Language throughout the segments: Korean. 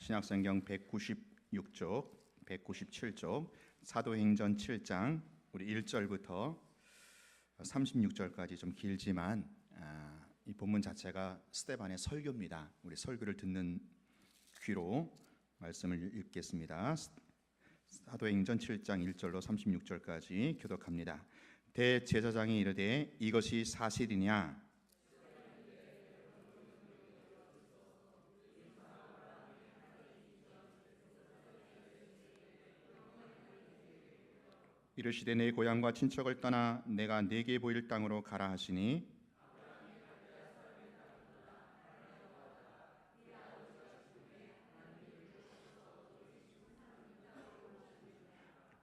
신약성경 196쪽, 197쪽, 사도행전 7장 우리 1절부터 36절까지 좀 길지만 이 본문 자체가 스데반의 설교입니다. 우리 설교를 듣는 귀로 말씀을 읽겠습니다. 사도행전 7장 1절로 36절까지 교독합니다. 대제사장이 이르되 이것이 사실이냐? 이르시되 내 고향과 친척을 떠나 내가 네게 보일 땅으로 가라 하시니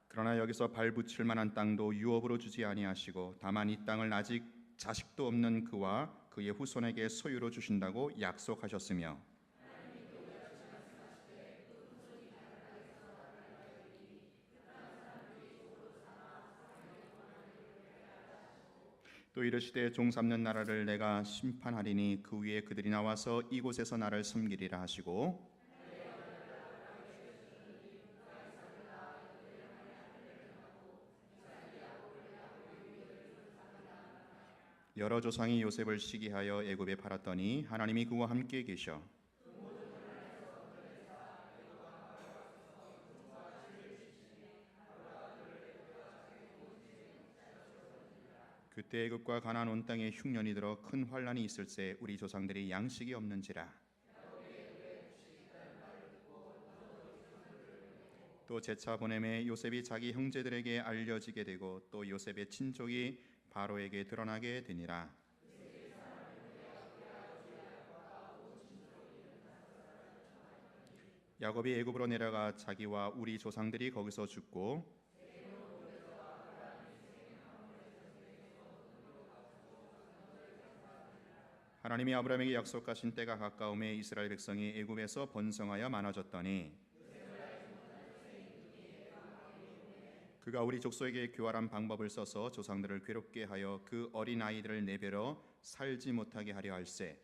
그러나 여기서 발붙일 만한 땅도 유업으로 주지 아니하시고 다만 이 땅을 아직 자식도 없는 그와 그의 후손에게 소유로 주신다고 약속하셨으며 또 이르시되 종 삼는 나라를 내가 심판하리니 그 위에 그들이 나와서 이곳에서 나를 섬기리라 하시고 여러 조상이 요셉을 시기하여 애굽에 팔았더니 하나님이 그와 함께 계셔 그때 애굽과 가나안 온 땅에 흉년이 들어 큰 환란이 있을새 우리 조상들이 양식이 없는지라. 또 제차 보냄에 요셉이 자기 형제들에게 알려지게 되고 또 요셉의 친족이 바로에게 드러나게 되니라. 야곱이 애굽으로 내려가 자기와 우리 조상들이 거기서 죽고 하나님이 아브라함에게 약속하신 때가 가까움에 이스라엘 백성이 애굽에서 번성하여 많아졌더니 그가 우리 족속에게 교활한 방법을 써서 조상들을 괴롭게 하여 그 어린 아이들을 내버려 살지 못하게 하려 할세.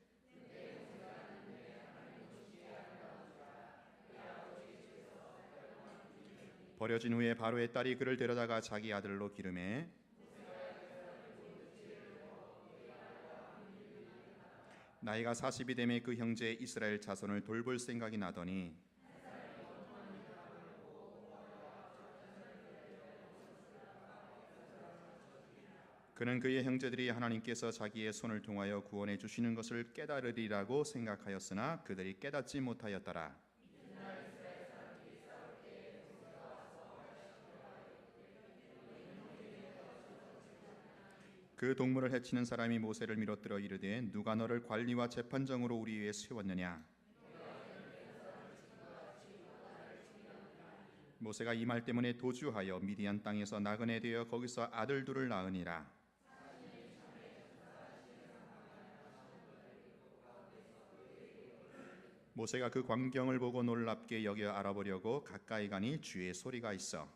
버려진 후에 바로의 딸이 그를 데려다가 자기 아들로 기르매 나이가 40이 되매 그 형제 이스라엘 자손을 돌볼 생각이 나더니 그는 그의 형제들이 하나님께서 자기의 손을 통하여 구원해 주시는 것을 깨달으리라고 생각하였으나 그들이 깨닫지 못하였더라. 그 동물을 해치는 사람이 모세를 밀어들어 이르되 누가 너를 관리와 재판장으로 우리 위에 세웠느냐? 모세가 이 말 때문에 도주하여 미디안 땅에서 나그네 되어 거기서 아들 둘을 낳으니라. 모세가 그 광경을 보고 놀랍게 여겨 알아보려고 가까이 가니 주의 소리가 있어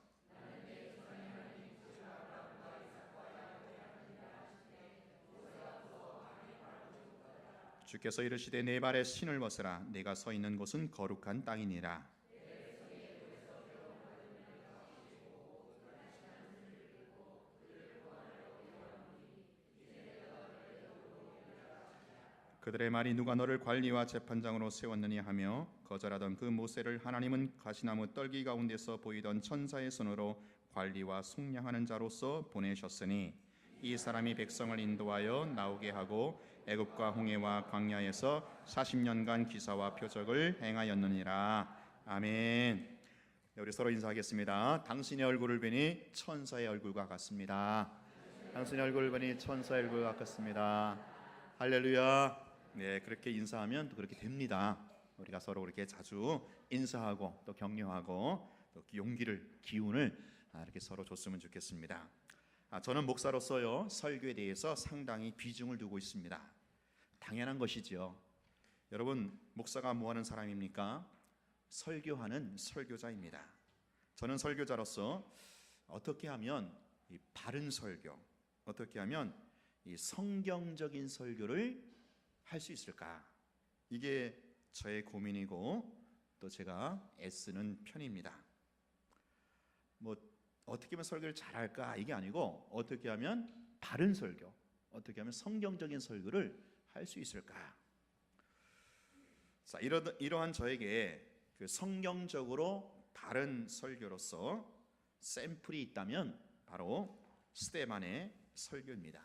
주께서 이르시되 내 발에 신을 벗으라 내가 서 있는 곳은 거룩한 땅이니라. 그들의 말이 누가 너를 관리와 재판장으로 세웠느냐 하며 거절하던 그 모세를 하나님은 가시나무 떨기 가운데서 보이던 천사의 손으로 관리와 속량하는 자로서 보내셨으니 이 사람이 백성을 인도하여 나오게 하고 애굽과 홍해와 광야에서 40년간 기사와 표적을 행하였느니라. 아멘. 네, 우리 서로 인사하겠습니다. 당신의 얼굴을 보니 천사의 얼굴과 같습니다. 당신의 얼굴을 보니 천사의 얼굴과 같습니다. 할렐루야. 네, 그렇게 인사하면 또 그렇게 됩니다. 우리가 서로 그렇게 자주 인사하고 또 격려하고 또 용기를, 기운을 이렇게 서로 줬으면 좋겠습니다. 저는 목사로서요 설교에 대해서 상당히 비중을 두고 있습니다. 당연한 것이죠. 여러분, 목사가 뭐 하는 사람입니까? 설교하는 설교자입니다. 저는 설교자로서 어떻게 하면 이 바른 설교, 어떻게 하면 이 성경적인 설교를 할 수 있을까? 이게 저의 고민이고 또 제가 애쓰는 편입니다. 뭐 어떻게 하면 설교를 잘할까 이게 아니고 어떻게 하면 바른 설교, 어떻게 하면 성경적인 설교를 할 수 있을까. 자, 이러한 저에게 그 성경적으로 바른 설교로서 샘플이 있다면 바로 스데반의 설교입니다.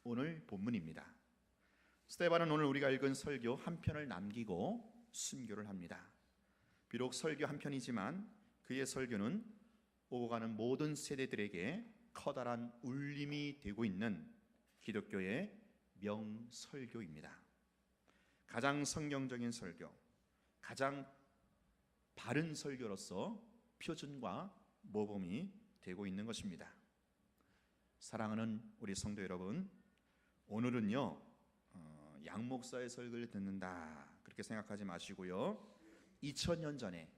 오늘 본문입니다. 스데반은 오늘 우리가 읽은 설교 한 편을 남기고 순교를 합니다. 비록 설교 한 편이지만 그의 설교는 오고 가는 모든 세대들에게 커다란 울림이 되고 있는 기독교의 명설교입니다. 가장 성경적인 설교, 가장 바른 설교로서 표준과 모범이 되고 있는 것입니다. 사랑하는 우리 성도 여러분, 오늘은요 양 목사의 설교를 듣는다 그렇게 생각하지 마시고요, 2000년 전에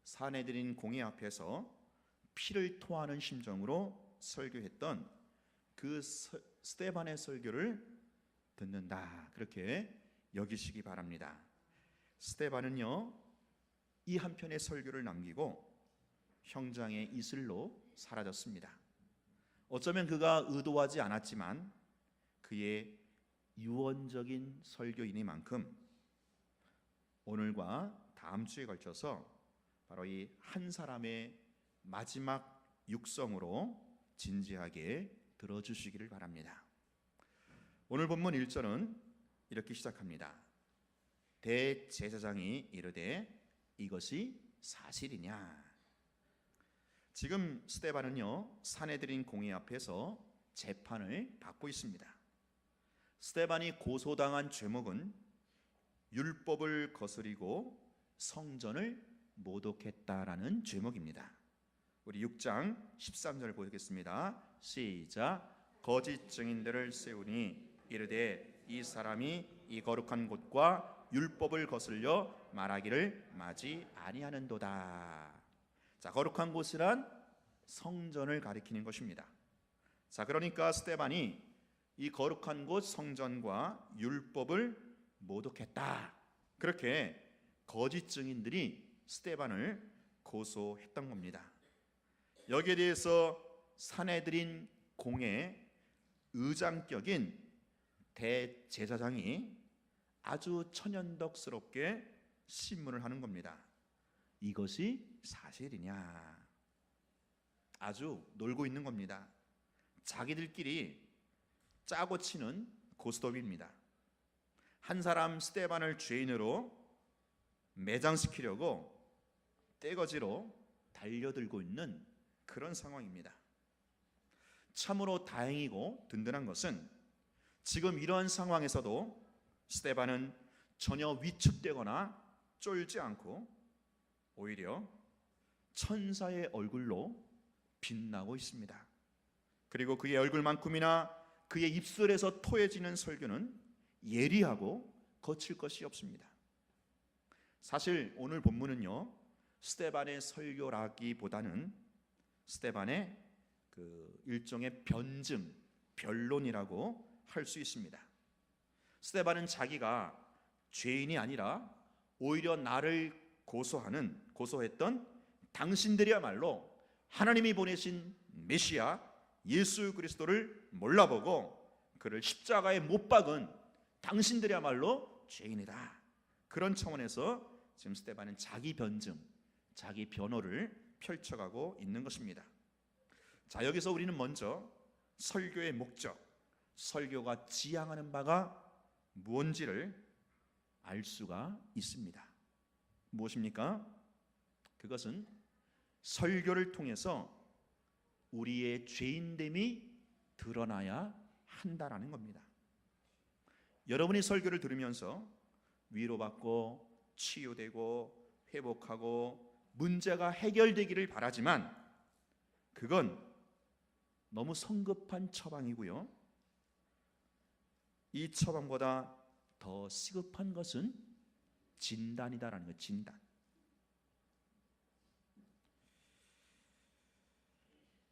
사내들인 공회 앞에서 피를 토하는 심정으로 설교했던 그 스데반의 설교를 듣는다 그렇게 여기시기 바랍니다. 스데반은요 이 한 편의 설교를 남기고 형장의 이슬로 사라졌습니다. 어쩌면 그가 의도하지 않았지만 그의 유언적인 설교이니만큼 오늘과 다음 주에 걸쳐서 바로 이 한 사람의 마지막 육성으로 진지하게 들어주시기를 바랍니다. 오늘 본문 1절은 이렇게 시작합니다. 대제사장이 이르되 이것이 사실이냐. 지금 스데반은요 사내들인 공회 앞에서 재판을 받고 있습니다. 스데반이 고소당한 죄목은 율법을 거스리고 성전을 모독했다라는 죄목입니다. 우리 6장 13절 보겠습니다. 시작. 거짓 증인들을 세우니 이르되 이 사람이 이 거룩한 곳과 율법을 거슬려 말하기를 마지 아니하는도다. 자, 거룩한 곳이란 성전을 가리키는 것입니다. 자, 그러니까 스데반이 이 거룩한 곳 성전과 율법을 모독했다. 그렇게 거짓 증인들이 스데반을 고소했던 겁니다. 여기에 대해서 사내들인 공회 의장격인 대제사장이 아주 천연덕스럽게 신문을 하는 겁니다. 이것이 사실이냐. 아주 놀고 있는 겁니다. 자기들끼리 짜고 치는 고스톱입니다. 한 사람 스데반을 죄인으로 매장시키려고 떼거지로 달려들고 있는 그런 상황입니다. 참으로 다행이고 든든한 것은 지금 이러한 상황에서도 스데반은 전혀 위축되거나 쫄지 않고 오히려 천사의 얼굴로 빛나고 있습니다. 그리고 그의 얼굴만큼이나 그의 입술에서 토해지는 설교는 예리하고 거칠 것이 없습니다. 사실 오늘 본문은요 스데반의 설교라기보다는 스데반의 그 일종의 변증, 변론이라고 할 수 있습니다. 스데반은 자기가 죄인이 아니라 오히려 나를 고소했던 당신들이야말로 하나님이 보내신 메시아 예수 그리스도를 몰라보고 그를 십자가에 못 박은 당신들이야말로 죄인이다. 그런 차원에서 지금 스데반은 자기 변증, 자기 변호를 펼쳐가고 있는 것입니다. 자, 여기서 우리는 먼저 설교의 목적, 설교가 지향하는 바가 무엇인지를 알 수가 있습니다. 무엇입니까? 그것은 설교를 통해서 우리의 죄인됨이 드러나야 한다라는 겁니다. 여러분이 설교를 들으면서 위로받고 치유되고 회복하고 문제가 해결되기를 바라지만 그건 너무 성급한 처방이고요. 이 처방보다 더 시급한 것은 진단이다라는 거예요. 진단.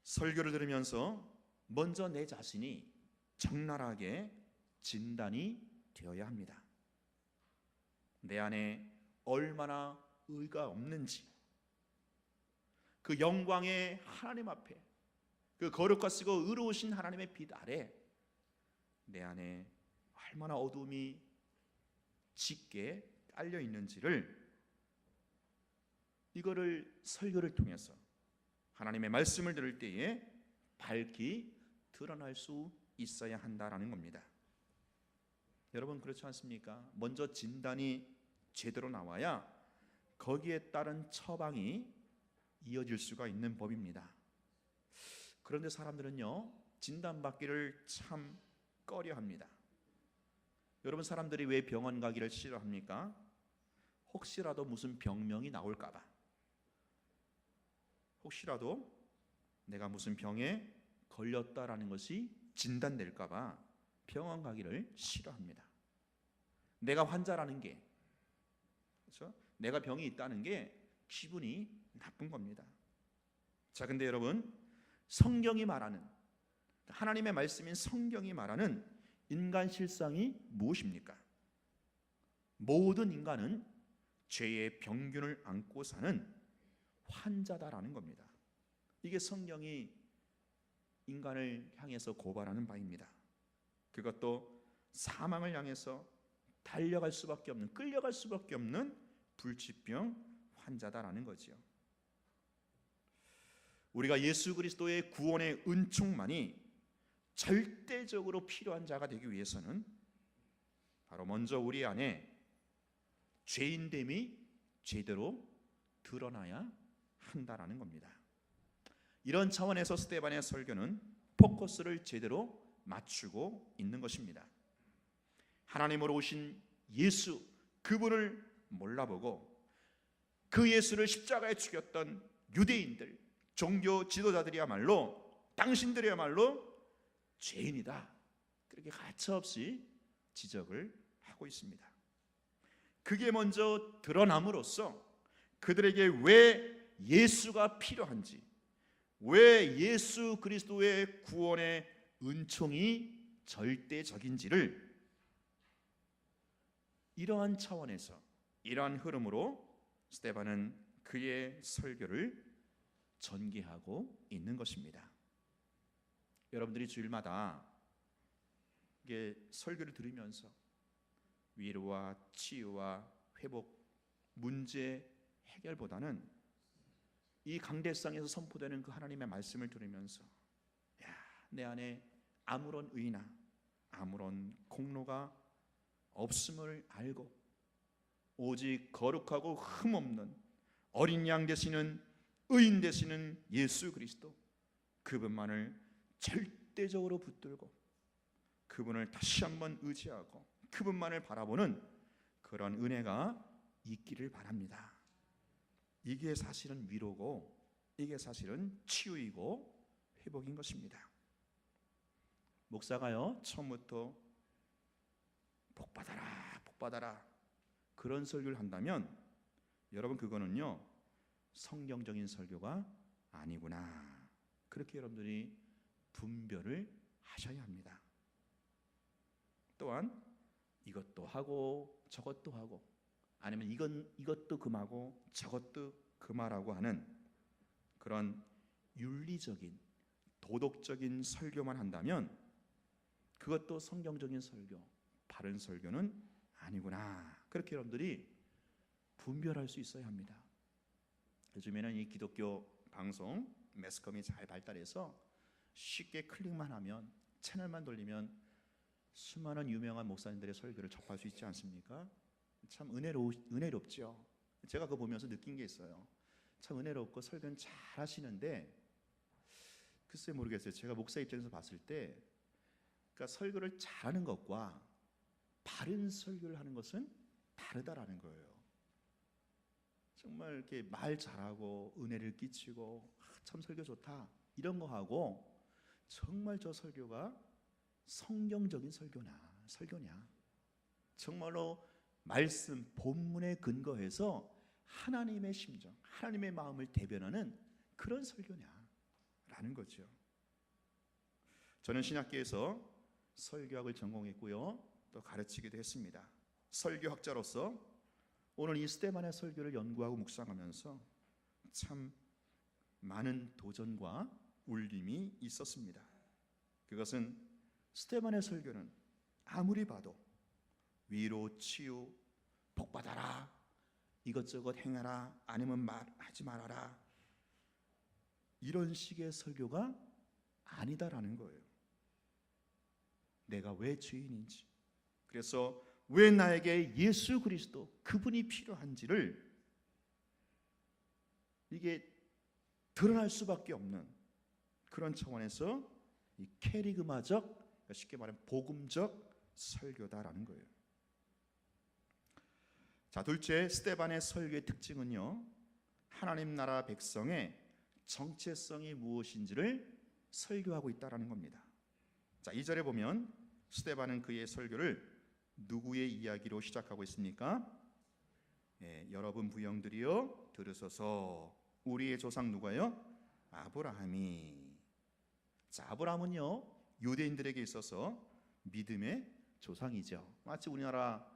설교를 들으면서 먼저 내 자신이 적나라하게 진단이 되어야 합니다. 내 안에 얼마나 의가 없는지, 그 영광의 하나님 앞에, 그 거룩하시고 의로우신 하나님의 빛 아래 내 안에 얼마나 어둠이 짙게 깔려 있는지를, 이거를 설교를 통해서 하나님의 말씀을 들을 때에 밝히 드러날 수 있어야 한다라는 겁니다. 여러분, 그렇지 않습니까? 먼저 진단이 제대로 나와야 거기에 따른 처방이 이어질 수가 있는 법입니다. 그런데 사람들은요, 진단받기를 참 꺼려합니다. 여러분, 사람들이 왜 병원 가기를 싫어합니까? 혹시라도 무슨 병명이 나올까 봐, 혹시라도 내가 무슨 병에 걸렸다라는 것이 진단될까 봐 병원 가기를 싫어합니다. 내가 환자라는 게, 그렇죠? 내가 병이 있다는 게 기분이 나쁜 겁니다. 자, 근데 여러분, 성경이 말하는, 하나님의 말씀인 성경이 말하는 인간 실상이 무엇입니까? 모든 인간은 죄의 병균을 안고 사는 환자다라는 겁니다. 이게 성경이 인간을 향해서 고발하는 바입니다. 그것도 사망을 향해서 달려갈 수밖에 없는, 끌려갈 수밖에 없는 불치병 환자다라는 거지요. 우리가 예수 그리스도의 구원의 은총만이 절대적으로 필요한 자가 되기 위해서는 바로 먼저 우리 안에 죄인됨이 제대로 드러나야 한다라는 겁니다. 이런 차원에서 스데반의 설교는 포커스를 제대로 맞추고 있는 것입니다. 하나님으로 오신 예수, 그분을 몰라보고 그 예수를 십자가에 죽였던 유대인들, 종교 지도자들이야말로, 당신들이야말로 죄인이다, 그렇게 가차없이 지적을 하고 있습니다. 그게 먼저 드러남으로써 그들에게 왜 예수가 필요한지, 왜 예수 그리스도의 구원의 은총이 절대적인지를 이러한 차원에서, 이러한 흐름으로 스데반은 그의 설교를 전개하고 있는 것입니다. 여러분들이 주일마다 이게 설교를 들으면서 위로와 치유와 회복, 문제 해결보다는 이 강대상에서 선포되는 그 하나님의 말씀을 들으면서, 야, 내 안에 아무런 의나 아무런 공로가 없음을 알고 오직 거룩하고 흠없는 어린 양 되시는, 의인 되시는 예수 그리스도, 그분만을 절대적으로 붙들고 그분을 다시 한번 의지하고 그분만을 바라보는 그런 은혜가 있기를 바랍니다. 이게 사실은 위로고, 이게 사실은 치유이고 회복인 것입니다. 목사가요, 처음부터 복받아라 복받아라 그런 설교를 한다면 여러분, 그거는요 성경적인 설교가 아니구나, 그렇게 여러분들이 분별을 하셔야 합니다. 또한 이것도 하고 저것도 하고, 아니면 이것도 금하고 저것도 금하라고 하는 그런 윤리적인 도덕적인 설교만 한다면 그것도 성경적인 설교, 바른 설교는 아니구나, 그렇게 여러분들이 분별할 수 있어야 합니다. 요즘에는 이 기독교 방송 매스컴이 잘 발달해서 쉽게 클릭만 하면, 채널만 돌리면 수많은 유명한 목사님들의 설교를 접할 수 있지 않습니까? 참 은혜롭죠. 제가 그거 보면서 느낀 게 있어요. 참 은혜롭고 설교는 잘 하시는데, 글쎄 모르겠어요. 제가 목사 입장에서 봤을 때, 그러니까 설교를 잘하는 것과 바른 설교를 하는 것은 다르다라는 거예요. 정말 이렇게 말 잘하고 은혜를 끼치고 참 설교 좋다 이런 거 하고, 정말 저 설교가 성경적인 설교냐, 정말로 말씀 본문에 근거해서 하나님의 심정, 하나님의 마음을 대변하는 그런 설교냐라는 거죠. 저는 신학계에서 설교학을 전공했고요, 또 가르치기도 했습니다. 설교학자로서 오늘 이 스데반의 설교를 연구하고 묵상하면서 참 많은 도전과 울림이 있었습니다. 그것은 스데반의 설교는 아무리 봐도 위로, 치유, 복받아라, 이것저것 행하라, 아니면 말하지 말아라, 이런 식의 설교가 아니다라는 거예요. 내가 왜 죄인인지, 그래서 왜 나에게 예수 그리스도 그분이 필요한지를 이게 드러날 수밖에 없는 그런 차원에서 이 캐리그마적, 쉽게 말하면 복음적 설교다라는 거예요. 자, 둘째, 스데반의 설교의 특징은요, 하나님 나라 백성의 정체성이 무엇인지를 설교하고 있다라는 겁니다. 자, 2절에 보면 스데반은 그의 설교를 누구의 이야기로 시작하고 있습니까? 여러분 부형들이여 들으소서, 우리의 조상 누가요? 아브라함이. 자, 아브라함은요, 유대인들에게 있어서 믿음의 조상이죠. 마치 우리나라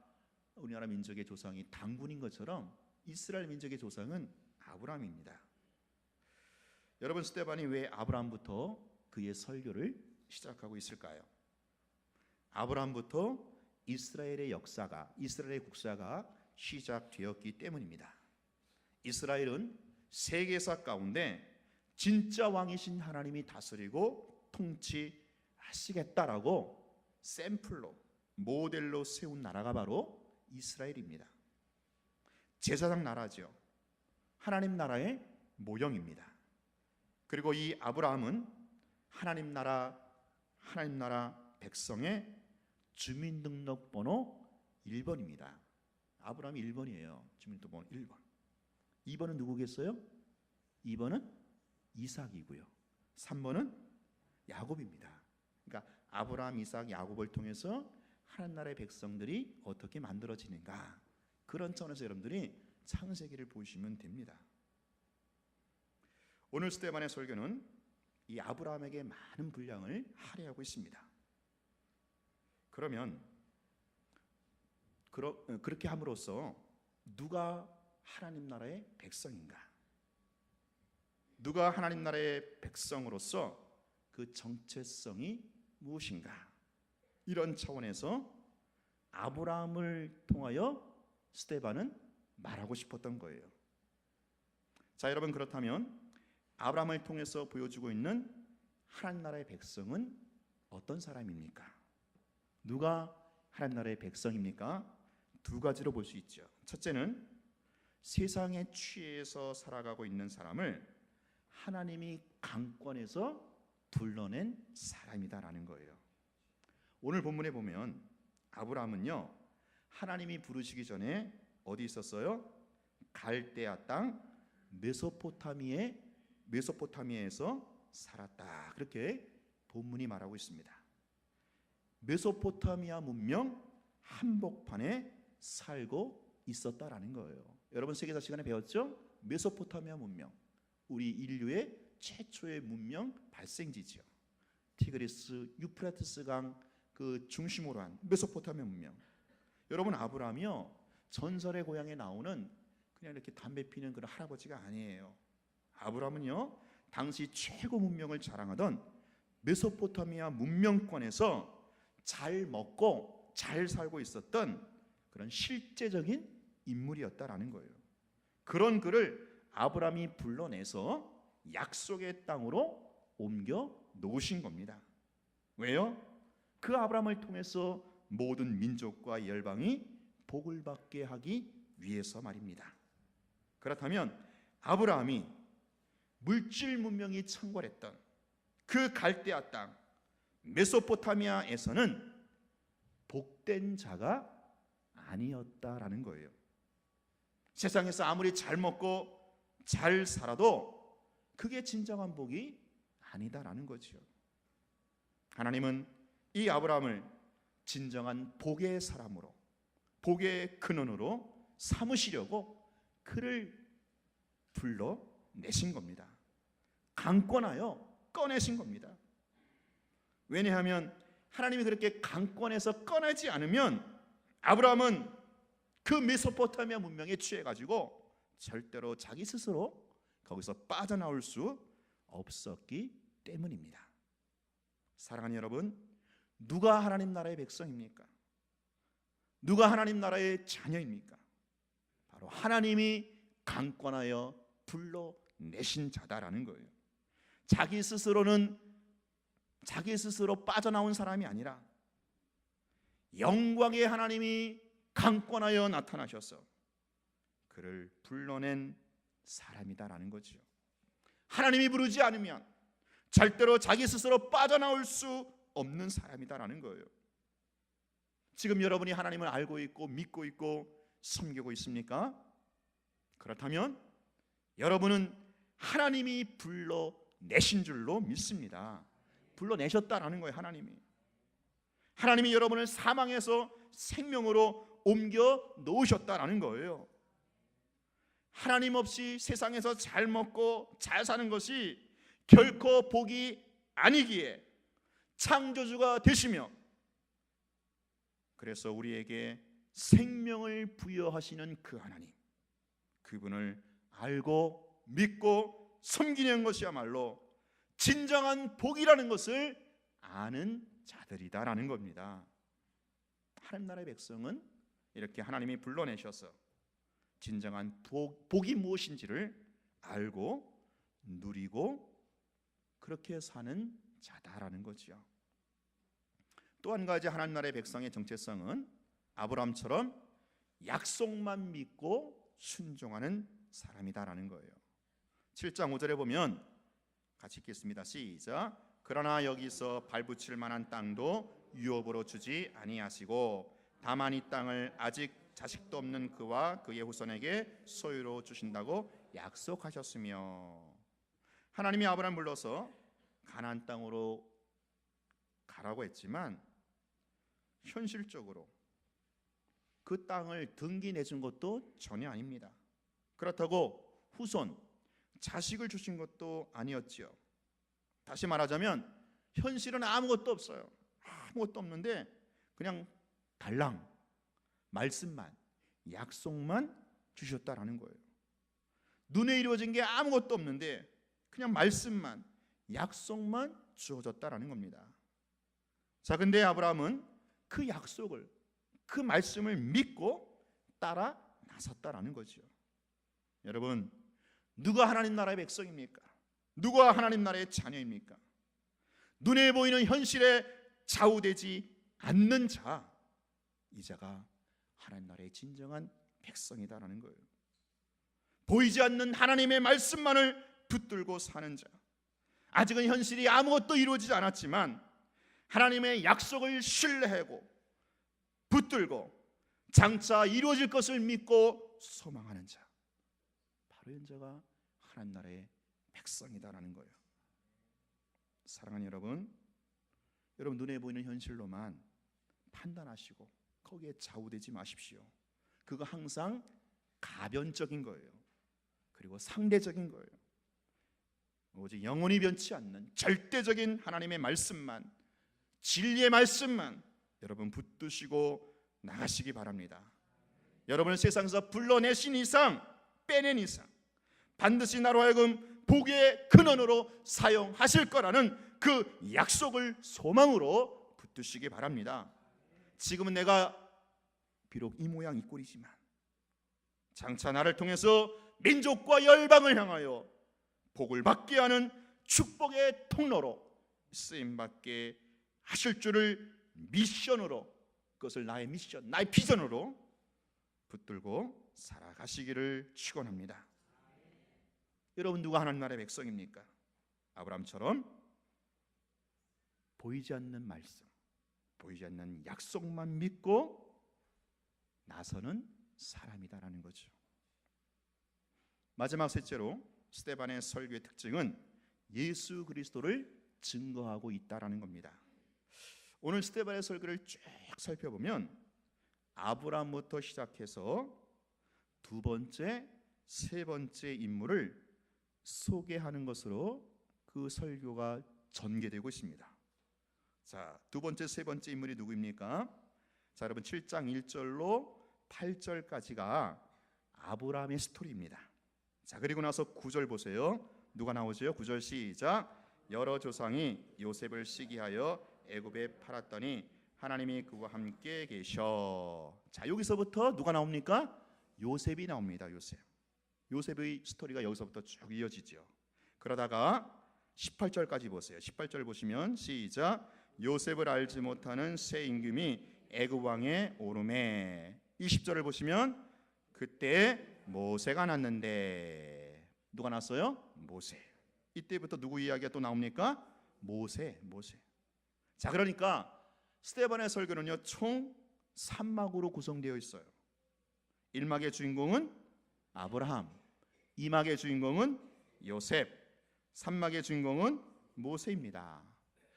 민족의 조상이 당군인 것처럼 이스라엘 민족의 조상은 아브라함입니다. 여러분, 스데반이 왜 아브라함부터 그의 설교를 시작하고 있을까요? 아브라함부터 이스라엘의 역사가, 이스라엘의 국사가 시작되었기 때문입니다. 이스라엘은 세계사 가운데 진짜 왕이신 하나님이 다스리고 통치하시겠다라고 샘플로, 모델로 세운 나라가 바로 이스라엘입니다. 제사장 나라죠. 하나님 나라의 모형입니다. 그리고 이 아브라함은 하나님 나라 백성의 주민등록번호 1번입니다. 아브라함이 1번이에요. 주민등록번호 1번. 2번은 누구겠어요? 2번은 이삭이고요. 3번은 야곱입니다. 그러니까 아브라함, 이삭, 야곱을 통해서 하나님 나라의 백성들이 어떻게 만들어지는가, 그런 차원에서 여러분들이 창세기를 보시면 됩니다. 오늘 스데반의 설교는 이 아브라함에게 많은 분량을 할애하고 있습니다. 그러면 그렇게 함으로써 누가 하나님 나라의 백성인가, 누가 하나님 나라의 백성으로서 그 정체성이 무엇인가, 이런 차원에서 아브라함을 통하여 스데반은 말하고 싶었던 거예요. 자, 여러분, 그렇다면 아브라함을 통해서 보여주고 있는 하나님 나라의 백성은 어떤 사람입니까? 누가 하나님 나라의 백성입니까? 두 가지로 볼 수 있죠. 첫째는 세상에 취해서 살아가고 있는 사람을 하나님이 강권해서 불러낸 사람이다라는 거예요. 오늘 본문에 보면 아브라함은요, 하나님이 부르시기 전에 어디 있었어요? 갈대아 땅 메소포타미아에서 살았다, 그렇게 본문이 말하고 있습니다. 메소포타미아 문명 한복판에 살고 있었다라는 거예요. 여러분, 세계사 시간에 배웠죠? 메소포타미아 문명, 우리 인류의 최초의 문명 발생지죠. 티그리스, 유프라테스 강 그 중심으로 한 메소포타미아 문명. 여러분, 아브라함이요, 전설의 고향에 나오는 그냥 이렇게 담배 피는 그런 할아버지가 아니에요. 아브라함은요, 당시 최고 문명을 자랑하던 메소포타미아 문명권에서 잘 먹고 잘 살고 있었던 그런 실제적인 인물이었다라는 거예요. 그런 그를 아브라함이 불러내서 약속의 땅으로 옮겨 놓으신 겁니다. 왜요? 그 아브라함을 통해서 모든 민족과 열방이 복을 받게 하기 위해서 말입니다. 그렇다면 아브라함이 물질 문명이 창궐했던 그 갈대아 땅 메소포타미아에서는 복된 자가 아니었다라는 거예요. 세상에서 아무리 잘 먹고 잘 살아도 그게 진정한 복이 아니다라는 거죠. 하나님은 이 아브라함을 진정한 복의 사람으로, 복의 근원으로 삼으시려고 그를 불러내신 겁니다. 강권하여 꺼내신 겁니다. 왜냐하면 하나님이 그렇게 강권해서 꺼내지 않으면 아브라함은 그 메소포타미아 문명에 취해가지고 절대로 자기 스스로 거기서 빠져나올 수 없었기 때문입니다. 사랑하는 여러분, 누가 하나님 나라의 백성입니까? 누가 하나님 나라의 자녀입니까? 바로 하나님이 강권하여 불러내신 자다라는 거예요. 자기 스스로 빠져나온 사람이 아니라 영광의 하나님이 강권하여 나타나셔서 그를 불러낸 사람이다라는 거죠. 하나님이 부르지 않으면 절대로 자기 스스로 빠져나올 수 없는 사람이다라는 거예요. 지금 여러분이 하나님을 알고 있고 믿고 있고 섬기고 있습니까? 그렇다면 여러분은 하나님이 불러내신 줄로 믿습니다. 불러내셨다라는 거예요. 하나님이 여러분을 사망에서 생명으로 옮겨 놓으셨다라는 거예요. 하나님 없이 세상에서 잘 먹고 잘 사는 것이 결코 복이 아니기에 창조주가 되시며, 그래서 우리에게 생명을 부여하시는 그 하나님, 그분을 알고 믿고 섬기는 것이야말로 진정한 복이라는 것을 아는 자들이다라는 겁니다. 하나님 나라의 백성은 이렇게 하나님이 불러내셔서 진정한 복이 무엇인지를 알고 누리고 그렇게 사는 자다라는 거지요. 또 한 가지 하나님 나라의 백성의 정체성은 아브라함처럼 약속만 믿고 순종하는 사람이다라는 거예요. 7장 5절에 보면 같이 읽겠습니다. 시작. 그러나 여기서 발붙일 만한 땅도 유업으로 주지 아니하시고 다만 이 땅을 아직 자식도 없는 그와 그의 후손에게 소유로 주신다고 약속하셨으며, 하나님이 아브라함을 불러서 가나안 땅으로 가라고 했지만 현실적으로 그 땅을 등기 내준 것도 전혀 아닙니다. 그렇다고 후손, 자식을 주신 것도 아니었지요. 다시 말하자면 현실은 아무것도 없어요. 아무것도 없는데 그냥 달랑 말씀만, 약속만 주셨다라는 거예요. 눈에 이루어진 게 아무것도 없는데 그냥 말씀만, 약속만 주어졌다라는 겁니다. 자, 근데 아브라함은 그 약속을, 그 말씀을 믿고 따라 나섰다라는 거죠. 여러분, 누가 하나님 나라의 백성입니까? 누가 하나님 나라의 자녀입니까? 눈에 보이는 현실에 좌우되지 않는 자, 이 자가 하나님 나라의 진정한 백성이다라는 거예요. 보이지 않는 하나님의 말씀만을 붙들고 사는 자, 아직은 현실이 아무것도 이루어지지 않았지만 하나님의 약속을 신뢰하고 붙들고 장차 이루어질 것을 믿고 소망하는 자, 바로 이 자가 하나님 나라의 백성이다라는 거예요. 사랑하는 여러분, 눈에 보이는 현실로만 판단하시고 거기에 좌우되지 마십시오. 그거 항상 가변적인 거예요. 그리고 상대적인 거예요. 오직 영원히 변치 않는 절대적인 하나님의 말씀만, 진리의 말씀만 여러분 붙드시고 나가시기 바랍니다. 여러분을 세상에서 불러내신 이상, 빼낸 이상 반드시 나로 하여금 복의 근원으로 사용하실 거라는 그 약속을 소망으로 붙드시기 바랍니다. 지금은 내가 비록 이 모양 이 꼴이지만 장차 나를 통해서 민족과 열방을 향하여 복을 받게 하는 축복의 통로로 쓰임받게 하실 줄을 미션으로, 그것을 나의 미션, 나의 비전으로 붙들고 살아가시기를 축원합니다. 여러분, 누가 하나님 나라의 백성입니까? 아브라함처럼 보이지 않는 말씀, 보이지 않는 약속만 믿고 나서는 사람이다라는 거죠. 마지막 셋째로 스데반의 설교의 특징은 예수 그리스도를 증거하고 있다라는 겁니다. 오늘 스데반의 설교를 쭉 살펴보면 아브라함부터 시작해서 두 번째, 세 번째 인물을 소개하는 것으로 그 설교가 전개되고 있습니다. 자, 두 번째, 세 번째 인물이 누구입니까? 자, 여러분 7장 1절로 8절까지가 아브라함의 스토리입니다. 자, 그리고 나서 9절 보세요. 누가 나오죠? 9절 시작. 여러 조상이 요셉을 시기하여 애굽에 팔았더니 하나님이 그와 함께 계셔. 자, 여기서부터 누가 나옵니까? 요셉이 나옵니다. 요셉의 스토리가 여기서부터 쭉 이어지죠. 그러다가 18절까지 보세요. 18절 보시면 시작. 요셉을 알지 못하는 새 임금이 애굽 왕에 오르매. 20절을 보시면 그때 모세가 났는데. 누가 났어요? 모세. 이때부터 누구 이야기가 또 나옵니까? 모세. 자, 그러니까 스데반의 설교는요 총 3막으로 구성되어 있어요. 1막의 주인공은 아브라함, 2막의 주인공은 요셉, 3막의 주인공은 모세입니다.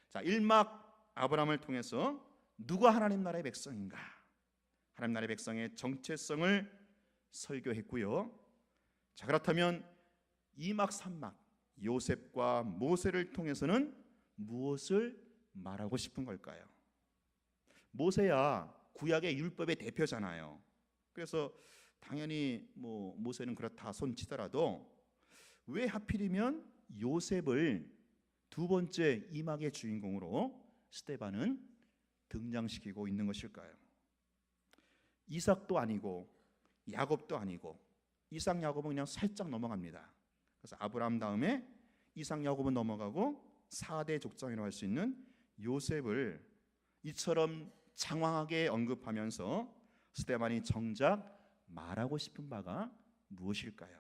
자, 1막 아브라함을 통해서 누가 하나님 나라의 백성인가, 하나님 나라의 백성의 정체성을 설교했고요. 자, 그렇다면 2막 3막 요셉과 모세를 통해서는 무엇을 말하고 싶은 걸까요? 모세야 구약의 율법의 대표잖아요. 그래서 당연히 모세는 그렇다 손치더라도 왜 하필이면 요셉을 두 번째 2막의 주인공으로 스데반은 등장시키고 있는 것일까요? 이삭도 아니고 야곱도 아니고, 이삭 야곱은 그냥 살짝 넘어갑니다. 그래서 아브라함 다음에 이삭 야곱은 넘어가고 4대 족장이라고 할 수 있는 요셉을 이처럼 장황하게 언급하면서 스데반이 정작 말하고 싶은 바가 무엇일까요?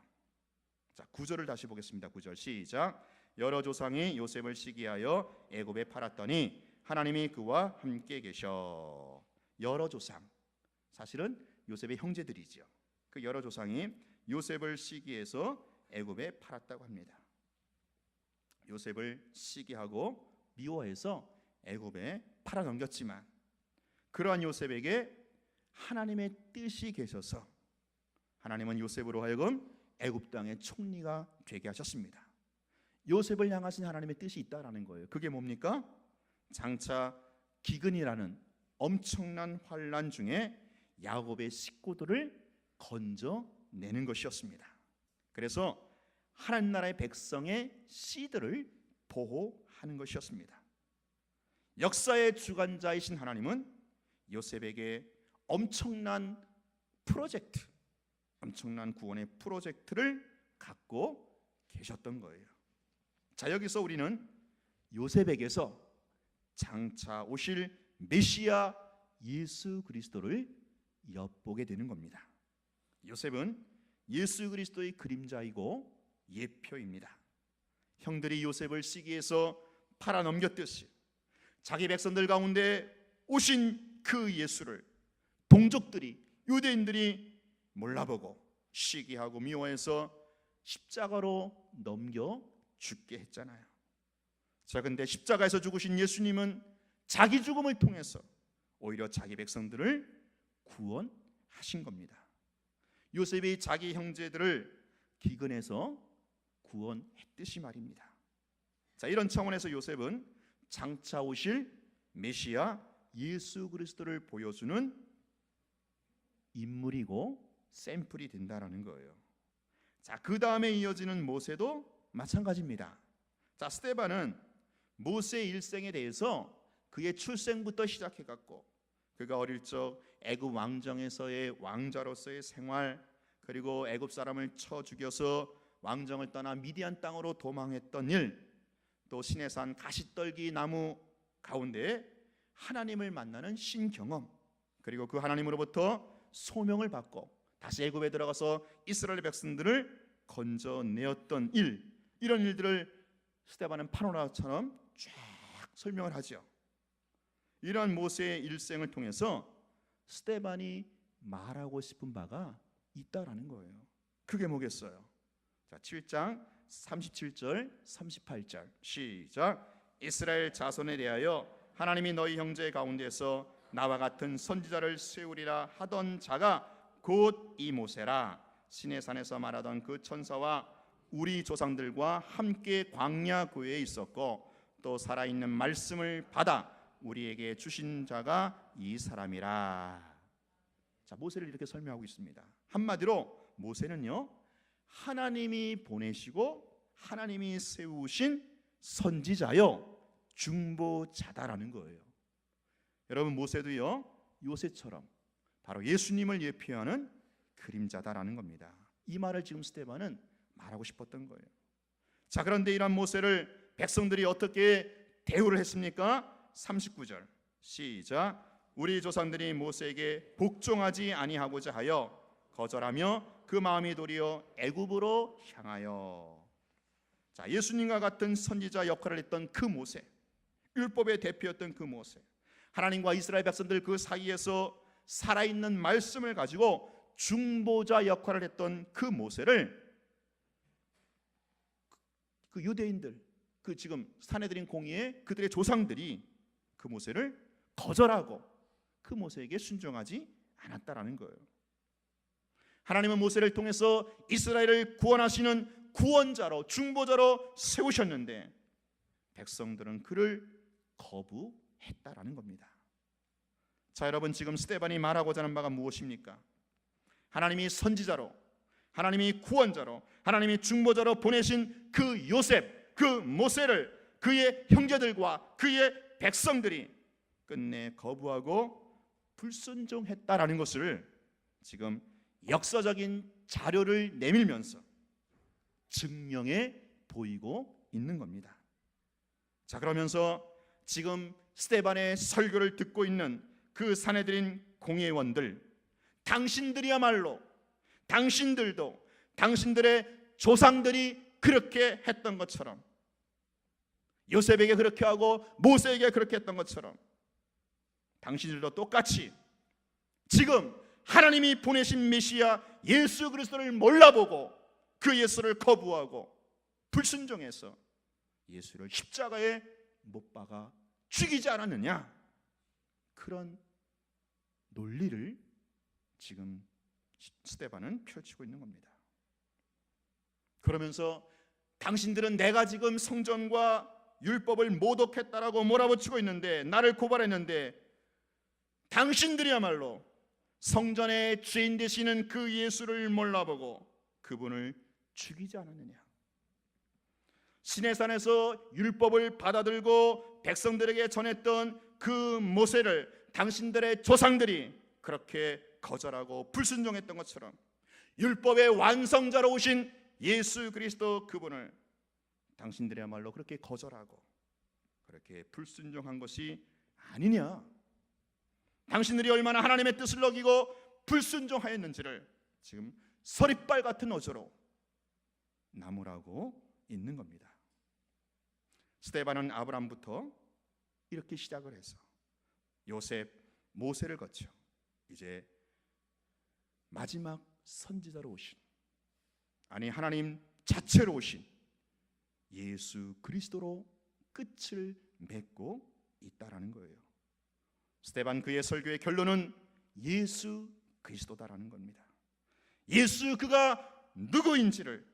자, 9절을 다시 보겠습니다. 9절 시작. 여러 조상이 요셉을 시기하여 애굽에 팔았더니 하나님이 그와 함께 계셔. 여러 조상, 사실은 요셉의 형제들이죠. 그 여러 조상이 요셉을 시기해서 애굽에 팔았다고 합니다. 요셉을 시기하고 미워해서 애굽에 팔아넘겼지만 그러한 요셉에게 하나님의 뜻이 계셔서 하나님은 요셉으로 하여금 애굽 땅의 총리가 되게 하셨습니다. 요셉을 향하신 하나님의 뜻이 있다라는 거예요. 그게 뭡니까? 장차 기근이라는 엄청난 환란 중에 야곱의 식구들을 건져내는 것이었습니다. 그래서 하나님 나라의 백성의 씨들을 보호하는 것이었습니다. 역사의 주관자이신 하나님은 요셉에게 엄청난 프로젝트, 엄청난 구원의 프로젝트를 갖고 계셨던 거예요. 자, 여기서 우리는 요셉에게서 장차 오실 메시아 예수 그리스도를 엿보게 되는 겁니다. 요셉은 예수 그리스도의 그림자이고 예표입니다. 형들이 요셉을 시기해서 팔아넘겼듯이 자기 백성들 가운데 오신 그 예수를 동족들이, 유대인들이 몰라보고 시기하고 미워해서 십자가로 넘겨 죽게 했잖아요. 자, 근데 십자가에서 죽으신 예수님은 자기 죽음을 통해서 오히려 자기 백성들을 구원하신 겁니다. 요셉이 자기 형제들을 기근해서 구원했듯이 말입니다. 자, 이런 차원에서 요셉은 장차 오실 메시아 예수 그리스도를 보여주는 인물이고 샘플이 된다라는 거예요. 자, 그 다음에 이어지는 모세도 마찬가지입니다. 자, 스데반은 모세의 일생에 대해서 그의 출생부터 시작해갖고 그가 어릴 적 애굽 왕정에서의 왕자로서의 생활, 그리고 애굽 사람을 쳐 죽여서 왕정을 떠나 미디안 땅으로 도망했던 일, 또 시내산 가시떨기 나무 가운데 하나님을 만나는 신경험, 그리고 그 하나님으로부터 소명을 받고 다시 애굽에 들어가서 이스라엘 백성들을 건져내었던 일, 이런 일들을 스데반은 파노라마처럼 쫙 설명을 하죠. 이러한 모세의 일생을 통해서 스데반이 말하고 싶은 바가 있다라는 거예요. 그게 뭐겠어요? 자, 7장 37절 38절 시작. 이스라엘 자손에 대하여 하나님이 너희 형제 가운데서 나와 같은 선지자를 세우리라 하던 자가 곧 이 모세라. 시내산에서 말하던 그 천사와 우리 조상들과 함께 광야 고해에 있었고 또 살아있는 말씀을 받아 우리에게 주신 자가 이 사람이라. 자, 모세를 이렇게 설명하고 있습니다. 한마디로 모세는요, 하나님이 보내시고 하나님이 세우신 선지자요 중보자다라는 거예요. 여러분, 모세도요 요새처럼 바로 예수님을 예표하는 그림자다라는 겁니다. 이 말을 지금 스데반은 말하고 싶었던 거예요. 자, 그런데 이런 모세를 백성들이 어떻게 대우를 했습니까? 39절 시작. 우리 조상들이 모세에게 복종하지 아니하고자 하여 거절하며 그 마음이 도리어 애굽으로 향하여. 자, 예수님과 같은 선지자 역할을 했던 그 모세, 율법의 대표였던 그 모세, 하나님과 이스라엘 백성들 그 사이에서 살아있는 말씀을 가지고 중보자 역할을 했던 그 모세를 그 유대인들, 그 지금 사내들인 공의의 그들의 조상들이 그 모세를 거절하고 그 모세에게 순종하지 않았다라는 거예요. 하나님은 모세를 통해서 이스라엘을 구원하시는 구원자로 중보자로 세우셨는데 백성들은 그를 거부했다라는 겁니다. 자, 여러분, 지금 스데반이 말하고자 하는 바가 무엇입니까? 하나님이 선지자로, 하나님이 구원자로, 하나님이 중보자로 보내신 그 요셉, 그 모세를 그의 형제들과 그의 백성들이 끝내 거부하고 불순종했다라는 것을 지금 역사적인 자료를 내밀면서 증명해 보이고 있는 겁니다. 자, 그러면서 지금 스데반의 설교를 듣고 있는 그 사내들인 공회원들, 당신들이야말로, 당신들도 당신들의 조상들이 그렇게 했던 것처럼, 요셉에게 그렇게 하고 모세에게 그렇게 했던 것처럼 당신들도 똑같이 지금 하나님이 보내신 메시아 예수 그리스도를 몰라보고 그 예수를 거부하고 불순종해서 예수를 십자가에 못 박아 죽이지 않았느냐, 그런 논리를 지금 스데반은 펼치고 있는 겁니다. 그러면서 당신들은 내가 지금 성전과 율법을 모독했다라고 몰아붙이고 있는데, 나를 고발했는데 당신들이야말로 성전의 주인 되시는 그 예수를 몰라보고 그분을 죽이지 않았느냐. 시내산에서 율법을 받아들고 백성들에게 전했던 그 모세를 당신들의 조상들이 그렇게 거절하고 불순종했던 것처럼 율법의 완성자로 오신 예수 그리스도 그분을 당신들이야말로 그렇게 거절하고 그렇게 불순종한 것이 아니냐. 당신들이 얼마나 하나님의 뜻을 어기고 불순종하였는지를 지금 서리빨 같은 어조로 나무라고 있는 겁니다. 스데반은 아브람부터 이렇게 시작을 해서 요셉, 모세를 거쳐 이제 마지막 선지자로 오신, 아니 하나님 자체로 오신 예수 그리스도로 끝을 맺고 있다라는 거예요. 스데반 그의 설교의 결론은 예수 그리스도다라는 겁니다. 예수 그가 누구인지를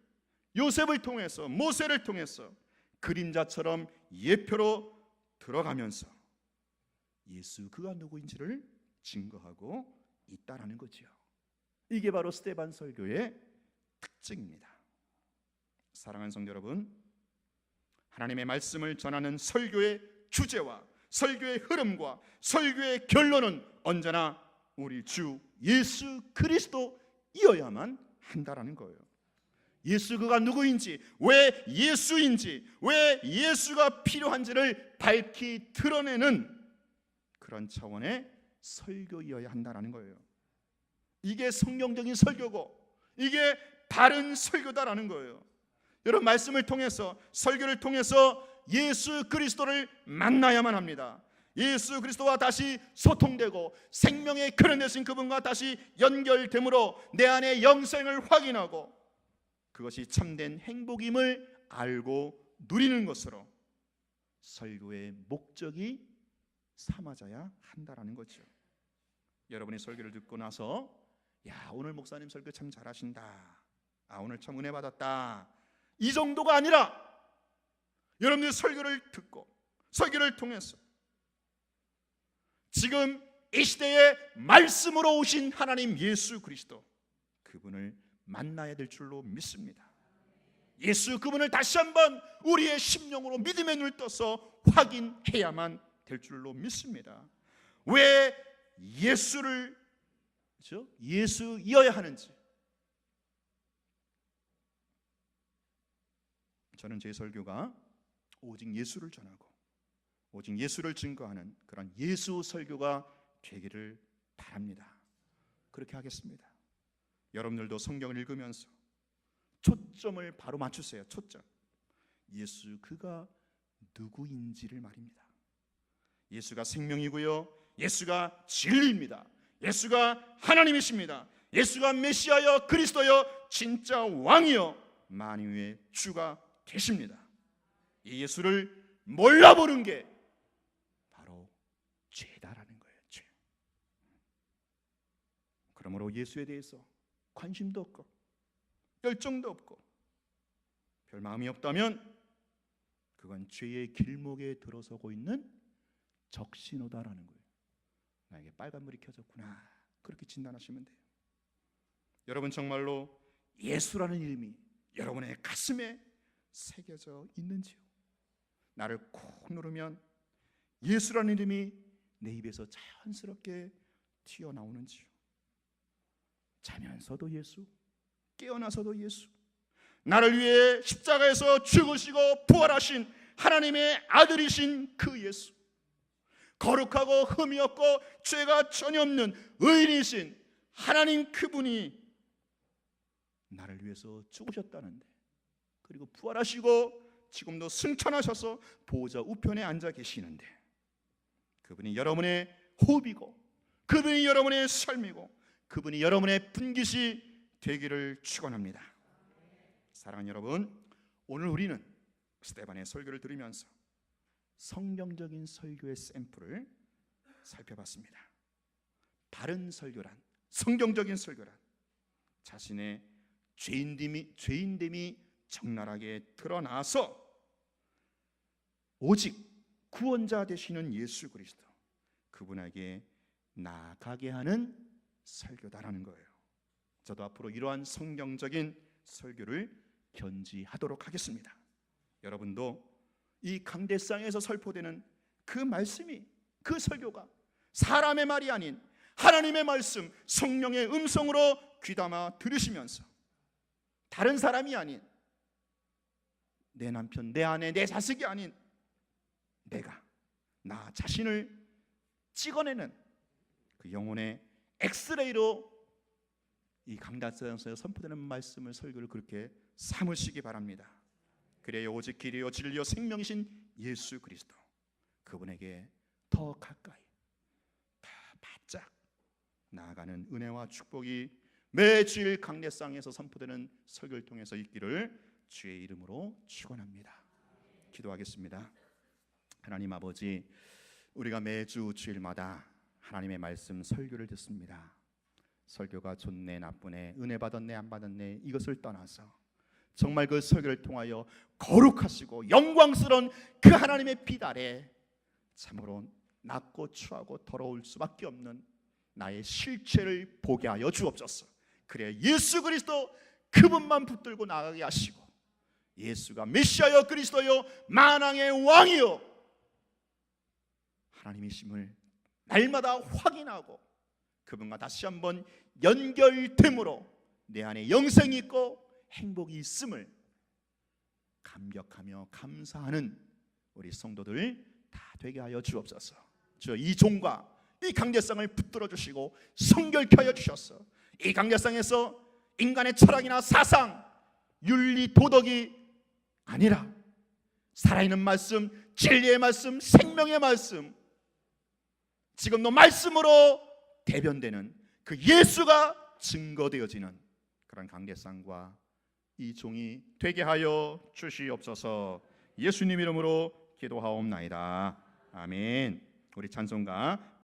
요셉을 통해서, 모세를 통해서 그림자처럼 예표로 들어가면서 예수 그가 누구인지를 증거하고 있다라는 거죠. 이게 바로 스데반 설교의 특징입니다. 사랑하는 성도 여러분, 하나님의 말씀을 전하는 설교의 주제와 설교의 흐름과 설교의 결론은 언제나 우리 주 예수 그리스도이어야만 한다라는 거예요. 예수 그가 누구인지, 왜 예수인지, 왜 예수가 필요한지를 밝히 드러내는 그런 차원의 설교이어야 한다는 거예요. 이게 성경적인 설교고 이게 바른 설교다라는 거예요. 여러분, 말씀을 통해서, 설교를 통해서 예수 그리스도를 만나야만 합니다. 예수 그리스도와 다시 소통되고 생명의 근원 되신 그분과 다시 연결됨으로 내 안의 영생을 확인하고 그것이 참된 행복임을 알고 누리는 것으로 설교의 목적이 삼아져야 한다라는 거죠. 여러분이 설교를 듣고 나서 야, 오늘 목사님 설교 참 잘하신다, 아, 오늘 참 은혜 받았다, 이 정도가 아니라 여러분들 설교를 듣고 설교를 통해서 지금 이 시대에 말씀으로 오신 하나님 예수 그리스도, 그분을 만나야 될 줄로 믿습니다. 예수 그분을 다시 한번 우리의 심령으로 믿음의 눈을 떠서 확인해야만 될 줄로 믿습니다. 왜 예수를, 그렇죠? 예수이어야 하는지. 저는 제 설교가 오직 예수를 전하고 오직 예수를 증거하는 그런 예수 설교가 되기를 바랍니다. 그렇게 하겠습니다. 여러분들도 성경을 읽으면서 초점을 바로 맞추세요. 초점. 예수 그가 누구인지를 말입니다. 예수가 생명이고요, 예수가 진리입니다. 예수가 하나님이십니다. 예수가 메시아여 그리스도여 진짜 왕이여 만유의 주가 되십니다. 이 예수를 몰라보는 게 바로 죄다라는 거예요. 죄. 그러므로 예수에 대해서 관심도 없고 열정도 없고 별 마음이 없다면 그건 죄의 길목에 들어서고 있는 적신호다라는 거예요. 나에게 빨간불이 켜졌구나, 그렇게 진단하시면 돼요. 여러분 정말로 예수라는 이름이 여러분의 가슴에 새겨져 있는지요? 나를 콕 누르면 예수라는 이름이 내 입에서 자연스럽게 튀어나오는지요? 자면서도 예수, 깨어나서도 예수, 나를 위해 십자가에서 죽으시고 부활하신 하나님의 아들이신 그 예수, 거룩하고 흠이 없고 죄가 전혀 없는 의인이신 하나님 그분이 나를 위해서 죽으셨다는데, 그리고 부활하시고 지금도 승천하셔서 보호자 우편에 앉아 계시는데, 그분이 여러분의 호흡이고 그분이 여러분의 삶이고 그분이 여러분의 분깃이 되기를 축원합니다. 사랑하는 여러분, 오늘 우리는 스데반의 설교를 들으면서 성경적인 설교의 샘플을 살펴봤습니다. 바른 설교란, 성경적인 설교란 자신의 죄인됨이 적나라하게 드러나서 오직 구원자 되시는 예수 그리스도, 그분에게 나아가게 하는 설교다라는 거예요. 저도 앞으로 이러한 성경적인 설교를 견지하도록 하겠습니다. 여러분도 이 강대상에서 설포되는 그 말씀이, 그 설교가 사람의 말이 아닌 하나님의 말씀, 성령의 음성으로 귀담아 들으시면서 다른 사람이 아닌 내 남편, 내 아내, 내 자식이 아닌 내가 나 자신을 찍어내는 그 영혼의 엑스레이로 이 강대상에서 선포되는 말씀을, 설교를 그렇게 삼으시기 바랍니다. 그래야 오직 길이요 진리요 생명이신 예수 그리스도, 그분에게 더 가까이, 더 바짝 나아가는 은혜와 축복이 매주일 강대상에서 선포되는 설교를 통해서 있기를 주의 이름으로 축원합니다. 기도하겠습니다. 하나님 아버지, 우리가 매주 주일마다 하나님의 말씀 설교를 듣습니다. 설교가 좋네 나쁘네, 은혜 받았네 안 받았네, 이것을 떠나서 정말 그 설교를 통하여 거룩하시고 영광스러운 그 하나님의 빛 아래 참으로 낮고 추하고 더러울 수밖에 없는 나의 실체를 보게 하여 주옵소서. 그래 예수 그리스도 그분만 붙들고 나가게 하시고, 예수가 메시아여 그리스도여 만왕의 왕이여 하나님이심을 날마다 확인하고 그분과 다시 한번 연결됨으로 내 안에 영생이 있고 행복이 있음을 감격하며 감사하는 우리 성도들 다 되게 하여 주옵소서. 저 이 종과 이 강대상을 붙들어 주시고 성결케 하여 주셔서 이 강대상에서 인간의 철학이나 사상, 윤리, 도덕이 아니라 살아있는 말씀, 진리의 말씀, 생명의 말씀, 지금도 말씀으로 대변되는 그 예수가 증거되어지는 그런 강대상과 이 종이 되게 하여 주시옵소서. 예수님 이름으로 기도하옵나이다. 아멘. 우리 찬송가